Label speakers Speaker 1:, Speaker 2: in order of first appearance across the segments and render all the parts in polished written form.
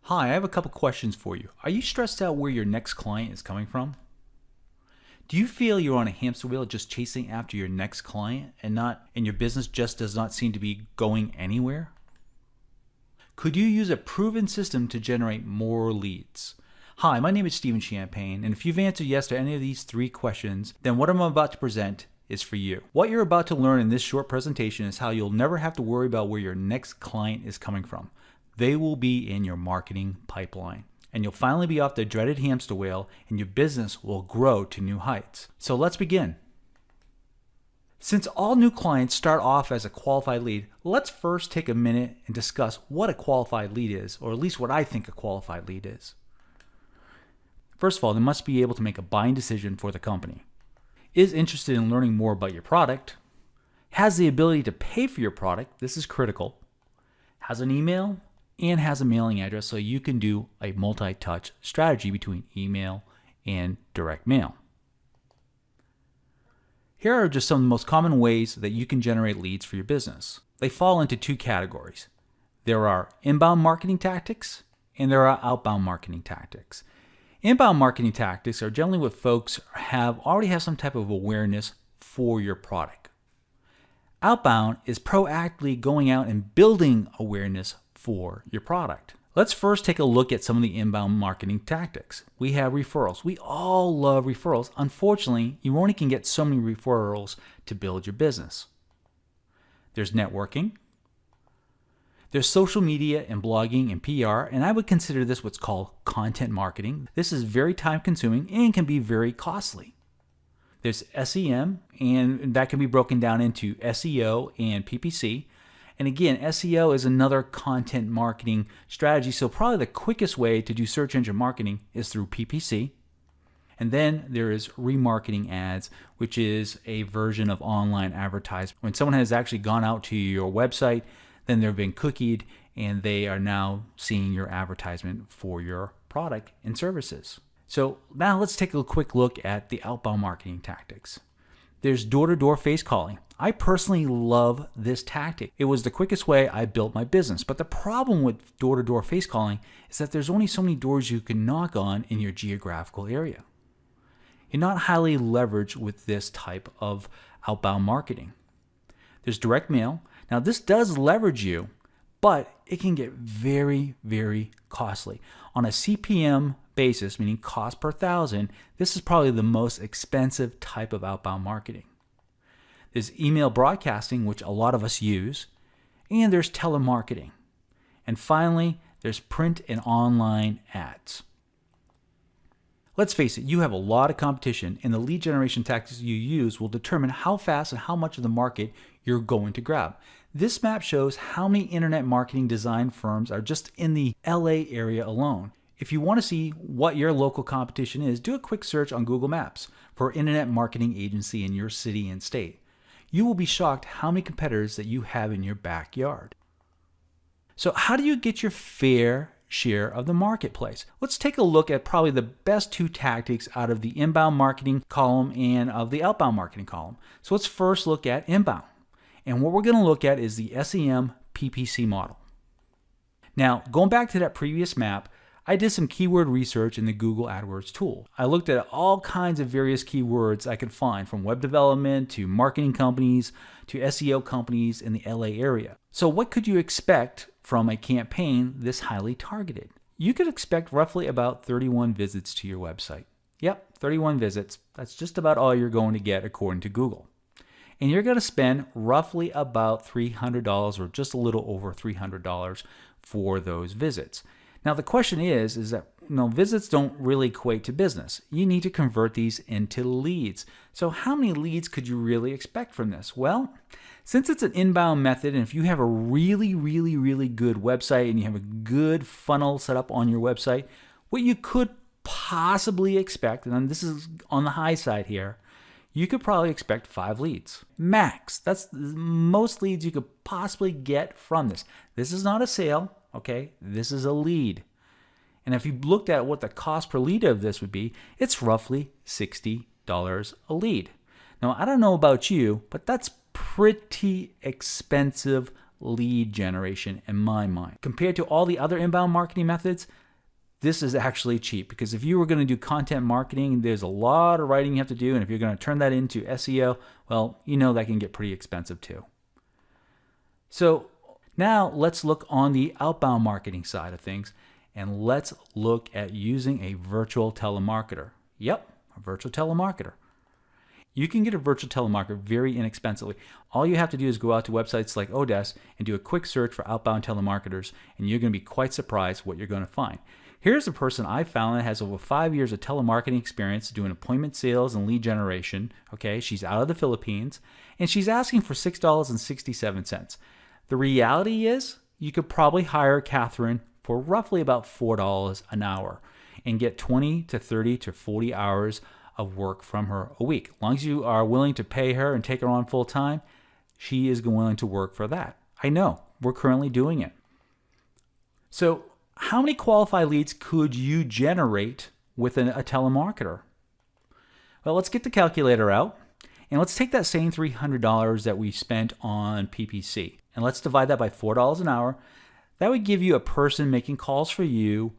Speaker 1: Hi, I have a couple questions for you. Are you stressed out where your next client is coming from? Do you feel you're on a hamster wheel just chasing after your next client and your business just does not seem to be going anywhere? Could you use a proven system to generate more leads? Hi, my name is Stephen Champagne, and if you've answered yes to any of these three questions, then what I'm about to present is for you. What you're about to learn in this short presentation is how you'll never have to worry about where your next client is coming from. They will be in your marketing pipeline, and you'll finally be off the dreaded hamster wheel, and your business will grow to new heights. So let's begin. Since all new clients start off as a qualified lead, let's first take a minute and discuss what a qualified lead is, or at least what I think a qualified lead is. First of all, they must be able to make a buying decision for the company, is interested in learning more about your product, has the ability to pay for your product, this is critical, has an email, and has a mailing address so you can do a multi-touch strategy between email and direct mail. Here are just some of the most common ways that you can generate leads for your business. They fall into two categories. There are inbound marketing tactics and there are outbound marketing tactics. Inbound marketing tactics are generally what folks already have some type of awareness for your product. Outbound is proactively going out and building awareness for your product. Let's first take a look at some of the inbound marketing tactics. We have referrals. We all love referrals. Unfortunately, you only can get so many referrals to build your business. There's networking. There's social media and blogging and PR, and I would consider this what's called content marketing. This is very time consuming and can be very costly. There's SEM, and that can be broken down into SEO and PPC. And again, SEO is another content marketing strategy. So probably the quickest way to do search engine marketing is through PPC. And then there is remarketing ads, which is a version of online advertising. When someone has actually gone out to your website, then they've been cookied and they are now seeing your advertisement for your product and services. So now let's take a quick look at the outbound marketing tactics. There's door-to-door face calling. I personally love this tactic. It was the quickest way I built my business. But the problem with door-to-door face calling is that there's only so many doors you can knock on in your geographical area. You're not highly leveraged with this type of outbound marketing. There's direct mail. Now this does leverage you, but it can get very, very costly. On a CPM basis, meaning cost per thousand, this is probably the most expensive type of outbound marketing. There's email broadcasting, which a lot of us use, and there's telemarketing. And finally, there's print and online ads. Let's face it, you have a lot of competition, and the lead generation tactics you use will determine how fast and how much of the market you're going to grab. This map shows how many internet marketing design firms are just in the LA area alone. If you want to see what your local competition is, do a quick search on Google Maps for internet marketing agency in your city and state. You will be shocked how many competitors that you have in your backyard. So how do you get your fair share of the marketplace? Let's take a look at probably the best two tactics out of the inbound marketing column and of the outbound marketing column. So let's first look at inbound. And what we're going to look at is the SEM PPC model. Now, going back to that previous map, I did some keyword research in the Google AdWords tool. I looked at all kinds of various keywords I could find, from web development to marketing companies to SEO companies in the LA area. So what could you expect from a campaign this highly targeted? You could expect roughly about 31 visits to your website. Yep, 31 visits. That's just about all you're going to get according to Google. And you're going to spend roughly about $300 or just a little over $300 for those visits. Now the question is that visits don't really equate to business. You need to convert these into leads. So how many leads could you really expect from this? Well, since it's an inbound method, and if you have a really, really, really good website and you have a good funnel set up on your website, what you could possibly expect, and this is on the high side here, you could probably expect 5 leads. Max. That's the most leads you could possibly get from this. This is not a sale, okay? This is a lead. And if you looked at what the cost per lead of this would be, it's roughly $60 a lead. Now, I don't know about you, but that's pretty expensive lead generation in my mind. Compared to all the other inbound marketing methods, this is actually cheap, because if you were going to do content marketing, there's a lot of writing you have to do, and if you're going to turn that into SEO, well, that can get pretty expensive too. So now let's look on the outbound marketing side of things, and let's look at using a virtual telemarketer. Yep, a virtual telemarketer. You can get a virtual telemarketer very inexpensively. All you have to do is go out to websites like Odesk and do a quick search for outbound telemarketers, and you're going to be quite surprised what you're going to find. Here's a person I found that has over 5 years of telemarketing experience doing appointment sales and lead generation. Okay, she's out of the Philippines, and she's asking for $6.67. The reality is, you could probably hire Catherine for roughly about $4 an hour and get 20 to 30 to 40 hours of work from her a week. As long as you are willing to pay her and take her on full time, she is willing to work for that. I know, we're currently doing it. So how many qualified leads could you generate with a telemarketer? Well, let's get the calculator out, and let's take that same $300 that we spent on PPC, and let's divide that by $4 an hour. That would give you a person making calls for you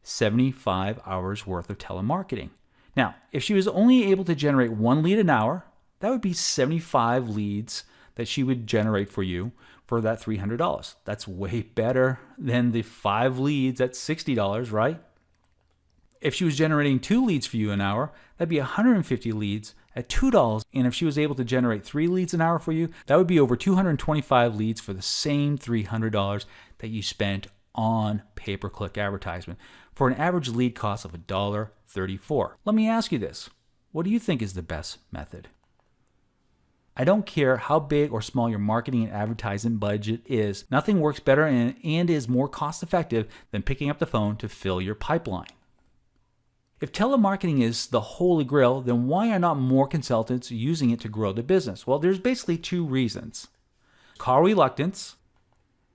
Speaker 1: 75 hours worth of telemarketing. Now, if she was only able to generate 1 lead an hour, that would be 75 leads that she would generate for you for that $300. That's way better than the 5 leads at $60, right? If she was generating 2 leads for you an hour, that'd be 150 leads at $2. And if she was able to generate 3 leads an hour for you, that would be over 225 leads for the same $300 that you spent on pay-per-click advertisement for an average lead cost of $1.34. Let me ask you this. What do you think is the best method? I don't care how big or small your marketing and advertising budget is, nothing works better and is more cost effective than picking up the phone to fill your pipeline. If telemarketing is the holy grail, then why are not more consultants using it to grow the business? Well, there's basically 2 reasons. Call reluctance,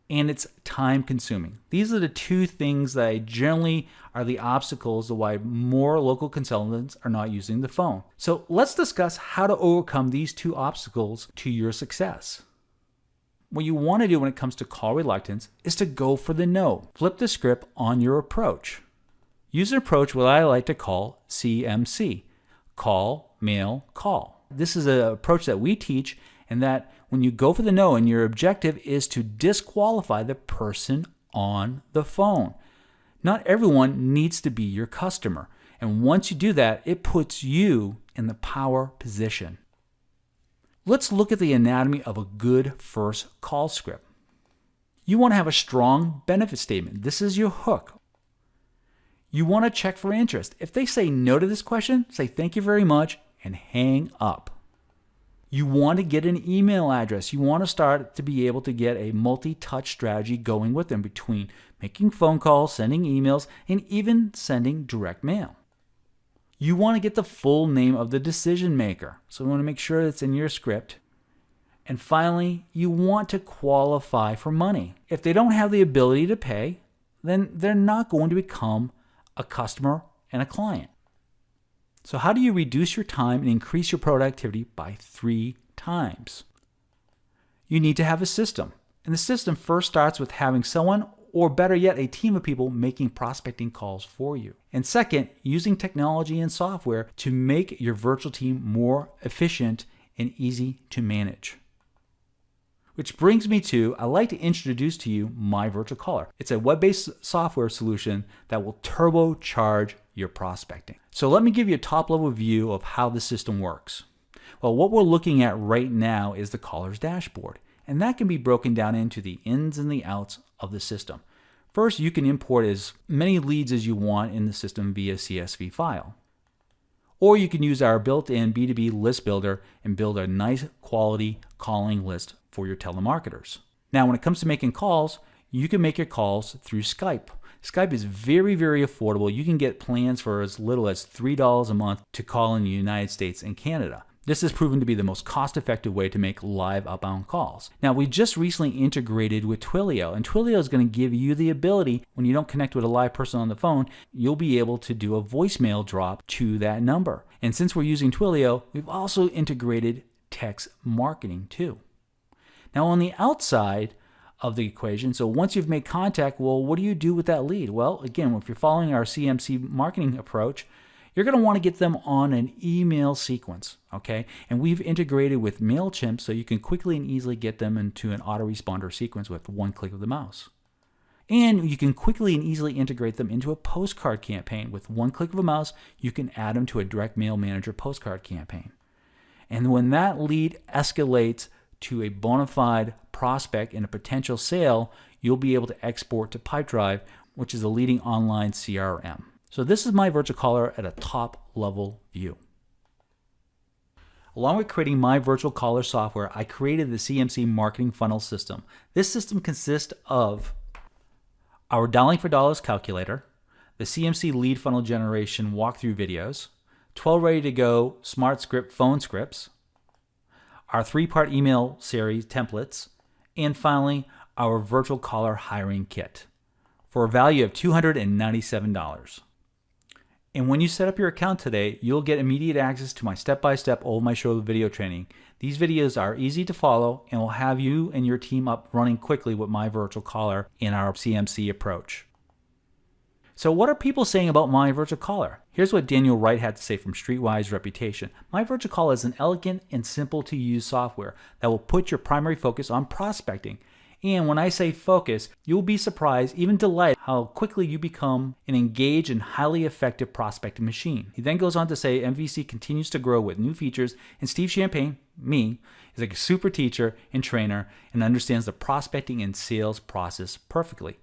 Speaker 1: and it's time consuming. These are the 2 things that generally are the obstacles to why more local consultants are not using the phone. So let's discuss how to overcome these 2 obstacles to your success. What you want to do when it comes to call reluctance is to go for the no. Flip the script on your approach. Use an approach what I like to call CMC. Call, mail, call. This is an approach that we teach, and that when you go for the no and your objective is to disqualify the person on the phone. Not everyone needs to be your customer. And once you do that, it puts you in the power position. Let's look at the anatomy of a good first call script. You want to have a strong benefit statement. This is your hook. You want to check for interest. If they say no to this question, say thank you very much and hang up. You want to get an email address. You want to start to be able to get a multi-touch strategy going with them between making phone calls, sending emails, and even sending direct mail. You want to get the full name of the decision maker. So you want to make sure it's in your script. And finally, you want to qualify for money. If they don't have the ability to pay, then they're not going to become a customer and a client. So how do you reduce your time and increase your productivity by 3 times? You need to have a system. And the system first starts with having someone, or better yet, a team of people making prospecting calls for you. And second, using technology and software to make your virtual team more efficient and easy to manage. Which brings me to, I'd like to introduce to you myVirtualCaller. It's a web-based software solution that will turbocharge your prospecting. So let me give you a top-level view of how the system works. Well, what we're looking at right now is the caller's dashboard, and that can be broken down into the ins and the outs of the system. First, you can import as many leads as you want in the system via CSV file. Or you can use our built-in B2B list builder and build a nice quality calling list for your telemarketers. Now, when it comes to making calls, you can make your calls through Skype. Skype is very, very affordable. You can get plans for as little as $3 a month to call in the United States and Canada. This has proven to be the most cost-effective way to make live outbound calls. Now, we just recently integrated with Twilio, and Twilio is going to give you the ability, when you don't connect with a live person on the phone, you'll be able to do a voicemail drop to that number. And since we're using Twilio, we've also integrated text marketing too. Now, on the outside of the equation. So once you've made contact, well, what do you do with that lead? Well, again, if you're following our CMC marketing approach, you're going to want to get them on an email sequence, okay? And we've integrated with MailChimp so you can quickly and easily get them into an autoresponder sequence with one click of the mouse. And you can quickly and easily integrate them into a postcard campaign. With one click of a mouse, you can add them to a direct mail manager postcard campaign. And when that lead escalates to a bona fide prospect and a potential sale, you'll be able to export to Pipedrive, which is a leading online CRM. So this is myVirtualCaller at a top level view. Along with creating myVirtualCaller software, I created the CMC marketing funnel system. This system consists of our dialing for dollars calculator, the CMC lead funnel generation walkthrough videos, 12 ready to go smart script phone scripts, our 3-part email series templates, and finally, our virtual caller hiring kit for a value of $297. And when you set up your account today, you'll get immediate access to my step-by-step Old My Show video training. These videos are easy to follow and will have you and your team up running quickly with myVirtualCaller in our CMC approach. So what are people saying about myVirtualCaller? Here's what Daniel Wright had to say from Streetwise Reputation. myVirtualCaller is an elegant and simple to use software that will put your primary focus on prospecting. And when I say focus, you'll be surprised, even delighted, how quickly you become an engaged and highly effective prospecting machine. He then goes on to say MVC continues to grow with new features, and Steve Champagne, me, is like a super teacher and trainer and understands the prospecting and sales process perfectly.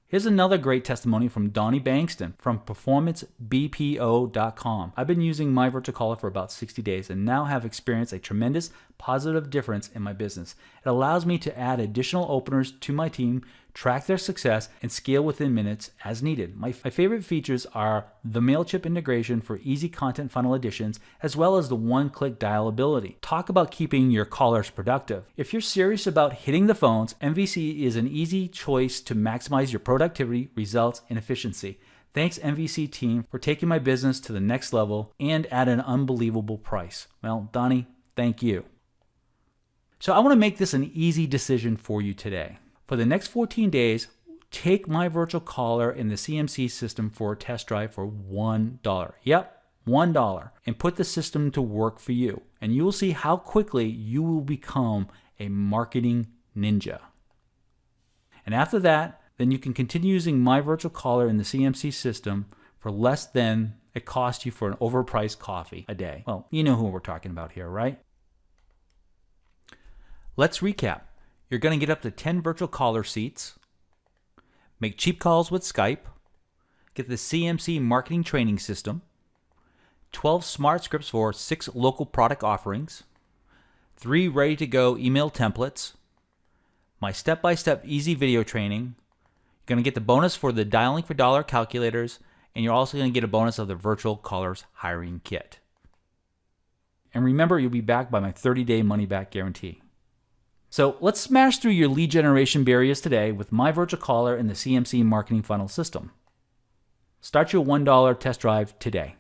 Speaker 1: Here's another great testimony from Donnie Bankston from performancebpo.com. I've been using myVirtualCaller for about 60 days and now have experienced a tremendous positive difference in my business. It allows me to add additional openers to my team, track their success, and scale within minutes as needed. My favorite features are the MailChimp integration for easy content funnel additions, as well as the one-click dial ability. Talk about keeping your callers productive. If you're serious about hitting the phones, MVC is an easy choice to maximize your productivity, results, and efficiency. Thanks MVC team for taking my business to the next level and at an unbelievable price. Well, Donnie, thank you. So I want to make this an easy decision for you today. For the next 14 days, take myVirtualCaller in the CMC system for a test drive for $1. Yep, $1. And put the system to work for you. And you will see how quickly you will become a marketing ninja. And after that, then you can continue using myVirtualCaller in the CMC system for less than it costs you for an overpriced coffee a day. Well, you know who we're talking about here, right? Let's recap. You're going to get up to 10 virtual caller seats, make cheap calls with Skype, get the CMC marketing training system, 12 smart scripts for 6 local product offerings, 3 ready-to-go email templates, my step-by-step easy video training. You're going to get the bonus for the dialing for dollar calculators, and you're also going to get a bonus of the virtual callers hiring kit. And remember, you'll be backed by my 30-day money-back guarantee. So let's smash through your lead generation barriers today with myVirtualCaller and the CMC marketing funnel system. Start your $1 test drive today.